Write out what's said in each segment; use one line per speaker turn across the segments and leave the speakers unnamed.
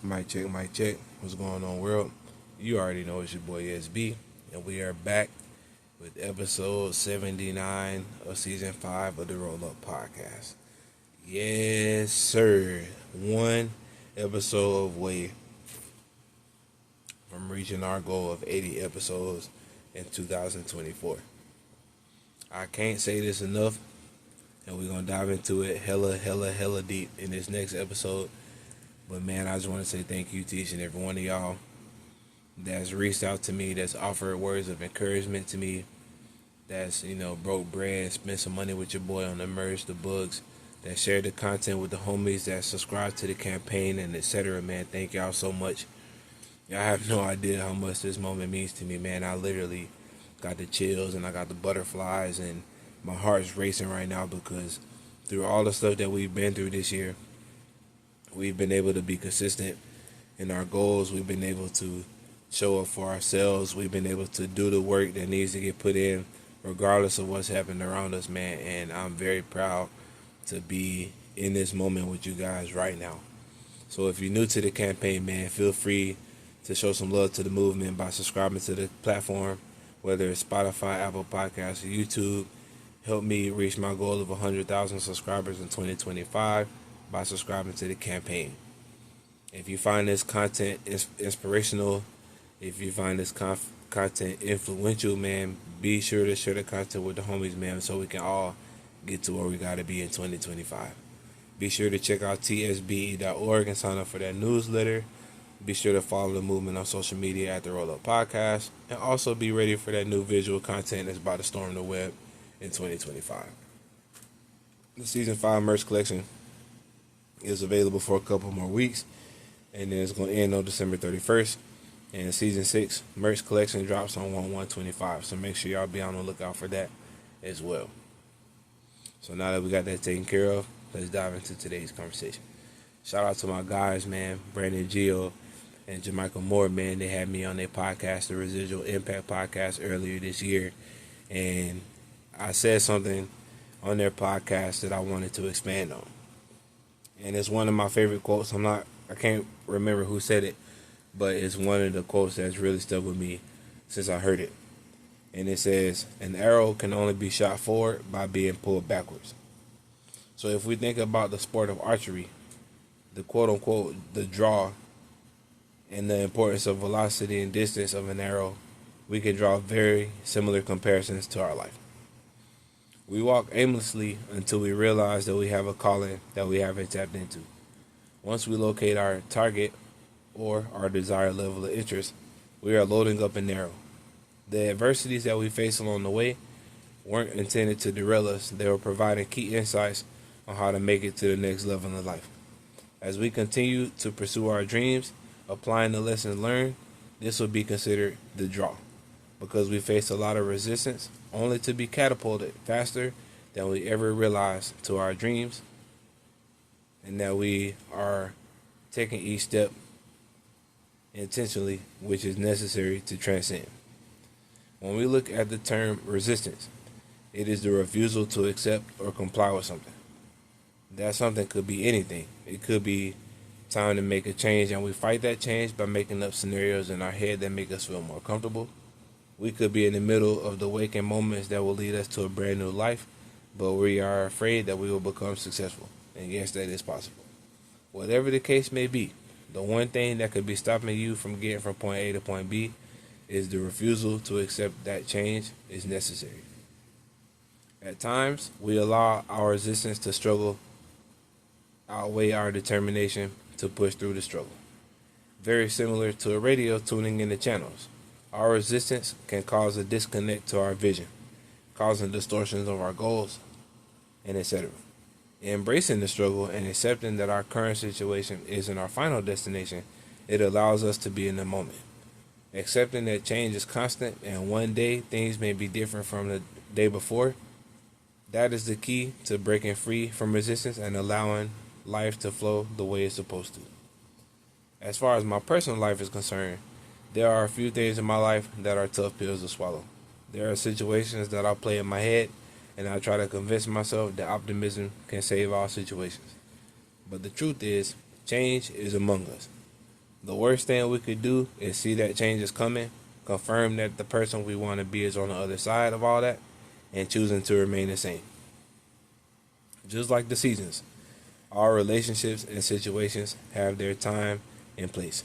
Mic check, mic check. What's going on, world? You already know it's your boy SB, and we are back with episode 79 of season 5 of the Roll Up Podcast. Yes, sir. One episode away from reaching our goal of 80 episodes in 2024. I can't say this enough, and we're going to dive into it hella deep in this next episode. But man, I just want to say thank you to each and every one of y'all that's reached out to me, that's offered words of encouragement to me, that's, broke bread, spent some money with your boy on the merch, the books, that shared the content with the homies, that subscribed to the campaign, and etc. Man, thank y'all so much. Y'all have no idea how much this moment means to me, man. I literally got the chills and I got the butterflies, and my heart's racing right now because through all the stuff that we've been through this year, we've been able to be consistent in our goals. We've been able to show up for ourselves. We've been able to do the work that needs to get put in regardless of what's happening around us, man. And I'm very proud to be in this moment with you guys right now. So if you're new to the campaign, man, feel free to show some love to the movement by subscribing to the platform, whether it's Spotify, Apple Podcasts, or YouTube. Help me reach my goal of 100,000 subscribers in 2025 by subscribing to the campaign. If you find this content inspirational, if you find this content influential, man, be sure to share the content with the homies, man, so we can all get to where we got to be in 2025. Be sure to check out tsbe.org and sign up for that newsletter. Be sure to follow the movement on social media at the Roll Up Podcast, and also be ready for that new visual content that's about to storm the web in 2025. The Season 5 merch collection is available for a couple more weeks, and then it's going to end on December 31st. And Season 6 merch collection drops on 1/1/25, so make sure y'all be on the lookout for that as well. So now that we got that taken care of, let's dive into today's conversation. Shout out to my guys, man, Brandon Gio and Jamaica Moore, man. They had me on their podcast, the Residual Impact Podcast, earlier this year, and I said something on their podcast that I wanted to expand on. And it's one of my favorite quotes. I can't remember who said it, but it's one of the quotes that's really stuck with me since I heard it. And it says, an arrow can only be shot forward by being pulled backwards. So if we think about the sport of archery, the quote unquote, the draw, and the importance of velocity and distance of an arrow, we can draw very similar comparisons to our life. We walk aimlessly until we realize that we have a calling that we haven't tapped into. Once we locate our target or our desired level of interest, we are loading up an arrow. The adversities that we face along the way weren't intended to derail us. They were providing key insights on how to make it to the next level in life. As we continue to pursue our dreams, applying the lessons learned, this will be considered the draw, because we face a lot of resistance only to be catapulted faster than we ever realized to our dreams, and that we are taking each step intentionally, which is necessary to transcend. When we look at the term resistance, it is the refusal to accept or comply with something. That something could be anything. It could be time to make a change, and we fight that change by making up scenarios in our head that make us feel more comfortable. We could be in the middle of the waking moments that will lead us to a brand new life, but we are afraid that we will become successful. And yes, that is possible. Whatever the case may be, the one thing that could be stopping you from getting from point A to point B is the refusal to accept that change is necessary. At times, we allow our resistance to struggle outweigh our determination to push through the struggle. Very similar to a radio tuning in the channels. Our resistance can cause a disconnect to our vision, causing distortions of our goals, and etc. Embracing the struggle and accepting that our current situation isn't our final destination, it allows us to be in the moment. Accepting that change is constant and one day things may be different from the day before, that is the key to breaking free from resistance and allowing life to flow the way it's supposed to. As far as my personal life is concerned, there are a few things in my life that are tough pills to swallow. There are situations that I play in my head, and I try to convince myself that optimism can save all situations. But the truth is, change is among us. The worst thing we could do is see that change is coming, confirm that the person we want to be is on the other side of all that, and choosing to remain the same. Just like the seasons, all relationships and situations have their time and place.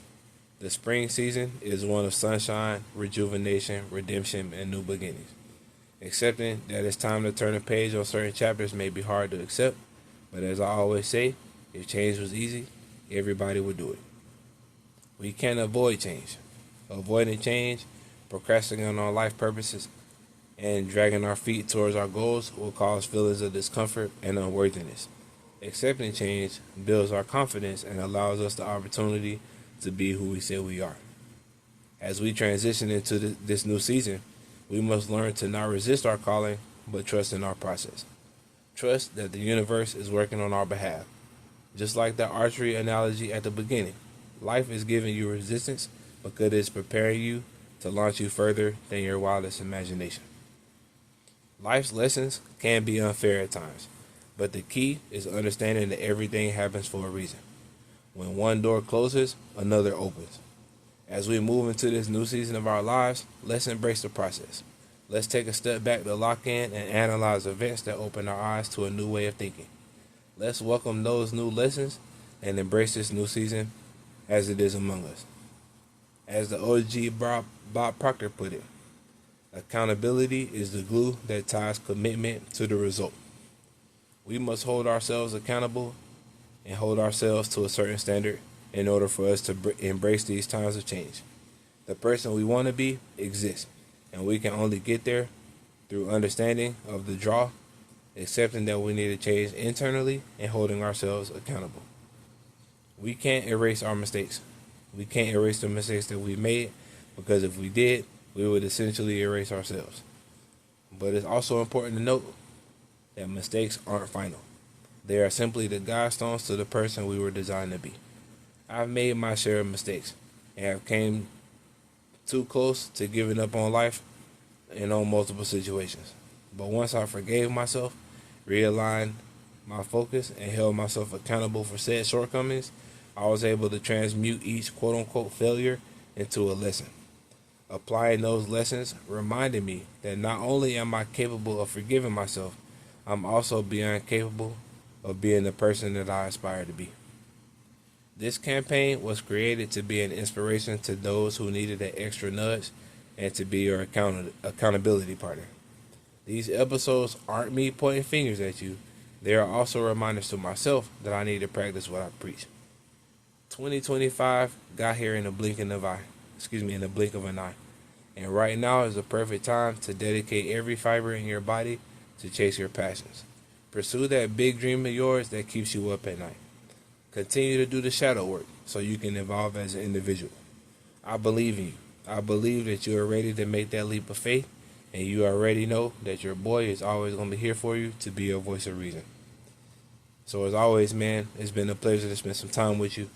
The spring season is one of sunshine, rejuvenation, redemption, and new beginnings. Accepting that it's time to turn a page on certain chapters may be hard to accept, but as I always say, if change was easy, everybody would do it. We can't avoid change. Avoiding change, procrastinating on life purposes, and dragging our feet towards our goals will cause feelings of discomfort and unworthiness. Accepting change builds our confidence and allows us the opportunity to be who we say we are. As we transition into this new season, we must learn to not resist our calling, but trust in our process. Trust that the universe is working on our behalf. Just like the archery analogy at the beginning, life is giving you resistance because it is preparing you to launch you further than your wildest imagination. Life's lessons can be unfair at times, but the key is understanding that everything happens for a reason. When one door closes, another opens. As we move into this new season of our lives, let's embrace the process. Let's take a step back to lock in and analyze events that open our eyes to a new way of thinking. Let's welcome those new lessons and embrace this new season as it is among us. As the OG Bob Proctor put it, accountability is the glue that ties commitment to the result. We must hold ourselves accountable and hold ourselves to a certain standard in order for us to embrace these times of change. The person we want to be exists, and we can only get there through understanding of the draw, accepting that we need to change internally, and holding ourselves accountable. We can't erase our mistakes. We can't erase the mistakes that we made, because if we did, we would essentially erase ourselves. But it's also important to note that mistakes aren't final. They are simply the guidestones to the person we were designed to be. I've made my share of mistakes and have came too close to giving up on life and on multiple situations. But once I forgave myself, realigned my focus, and held myself accountable for said shortcomings, I was able to transmute each quote-unquote failure into a lesson. Applying those lessons reminded me that not only am I capable of forgiving myself, I'm also beyond capable of being the person that I aspire to be. This campaign was created to be an inspiration to those who needed an extra nudge and to be your accountability partner. These episodes aren't me pointing fingers at you. They are also reminders to myself that I need to practice what I preach. 2025 got here in the blink of an eye. And right now is the perfect time to dedicate every fiber in your body to chase your passions. Pursue that big dream of yours that keeps you up at night. Continue to do the shadow work so you can evolve as an individual. I believe in you. I believe that you are ready to make that leap of faith, and you already know that your boy is always going to be here for you to be your voice of reason. So as always, man, it's been a pleasure to spend some time with you.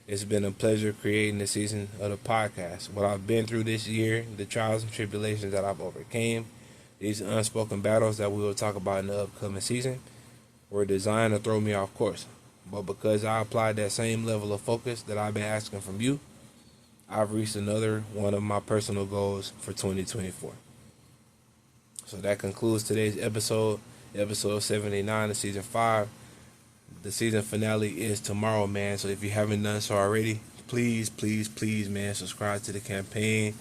It's been a pleasure creating this season of the podcast. What I've been through this year, the trials and tribulations that I've overcame, these unspoken battles that we will talk about in the upcoming season, were designed to throw me off course. But because I applied that same level of focus that I've been asking from you, I've reached another one of my personal goals for 2024. So that concludes today's episode 79 of season 5. The season finale is tomorrow, man. So if you haven't done so already, please, man, subscribe to the campaign.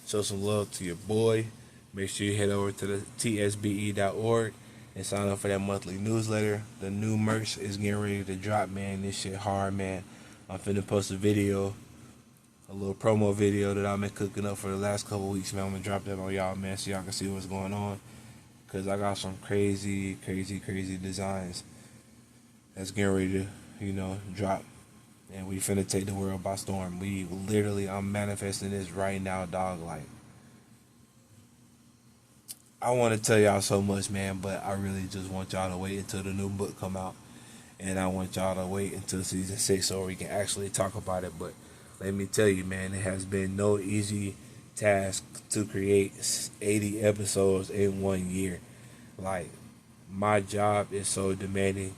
Show some love to your boy. Make sure you head over to the tsbe.org and sign up for that monthly newsletter. The new merch is getting ready to drop, man. This shit hard, man. I'm finna post a little promo video that I've been cooking up for the last couple weeks, man. I'm gonna drop that on y'all, man, so y'all can see what's going on. Cause I got some crazy designs that's getting ready to, drop. And we finna take the world by storm. I'm manifesting this right now, dog. Like, I want to tell y'all so much, man, but I really just want y'all to wait until the new book come out. And I want y'all to wait until season 6 so we can actually talk about it. But let me tell you, man, it has been no easy task to create 80 episodes in 1 year. Like, my job is so demanding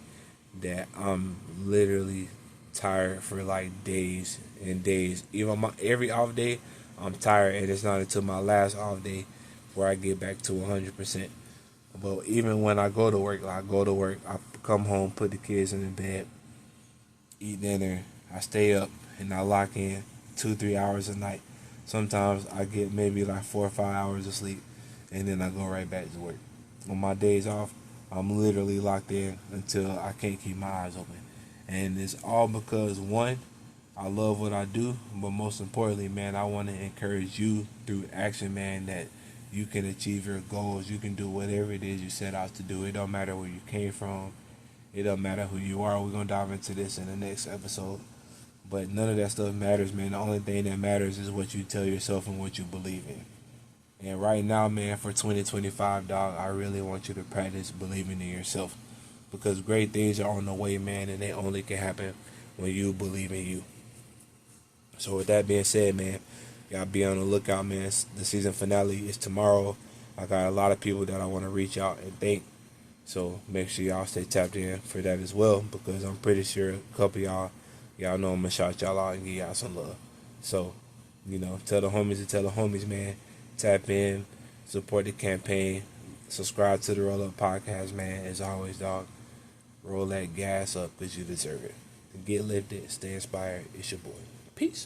that I'm literally tired for like days and days. Even my every off day, I'm tired, and it's not until my last off day where I get back to 100%. But even when I go to work, I come home, put the kids in the bed, eat dinner, I stay up, and I lock in 2-3 hours a night. Sometimes I get maybe like 4 or 5 hours of sleep, and then I go right back to work. On my days off, I'm literally locked in until I can't keep my eyes open. And it's all because, one, I love what I do, but most importantly, man, I want to encourage you through action, man, that you can achieve your goals. You can do whatever it is you set out to do. It don't matter where you came from. It don't matter who you are. We're going to dive into this in the next episode. But none of that stuff matters, man. The only thing that matters is what you tell yourself and what you believe in. And right now, man, for 2025, dog, I really want you to practice believing in yourself. Because great things are on the way, man, and they only can happen when you believe in you. So with that being said, man, y'all be on the lookout, man. The season finale is tomorrow. I got a lot of people that I want to reach out and thank. So make sure y'all stay tapped in for that as well, because I'm pretty sure a couple of y'all know I'm going to shout y'all out and give y'all some love. So, tell the homies to tell the homies, man. Tap in, support the campaign, subscribe to the Roll Up Podcast, man. As always, dog, roll that gas up because you deserve it. Get lifted, stay inspired. It's your boy. Peace.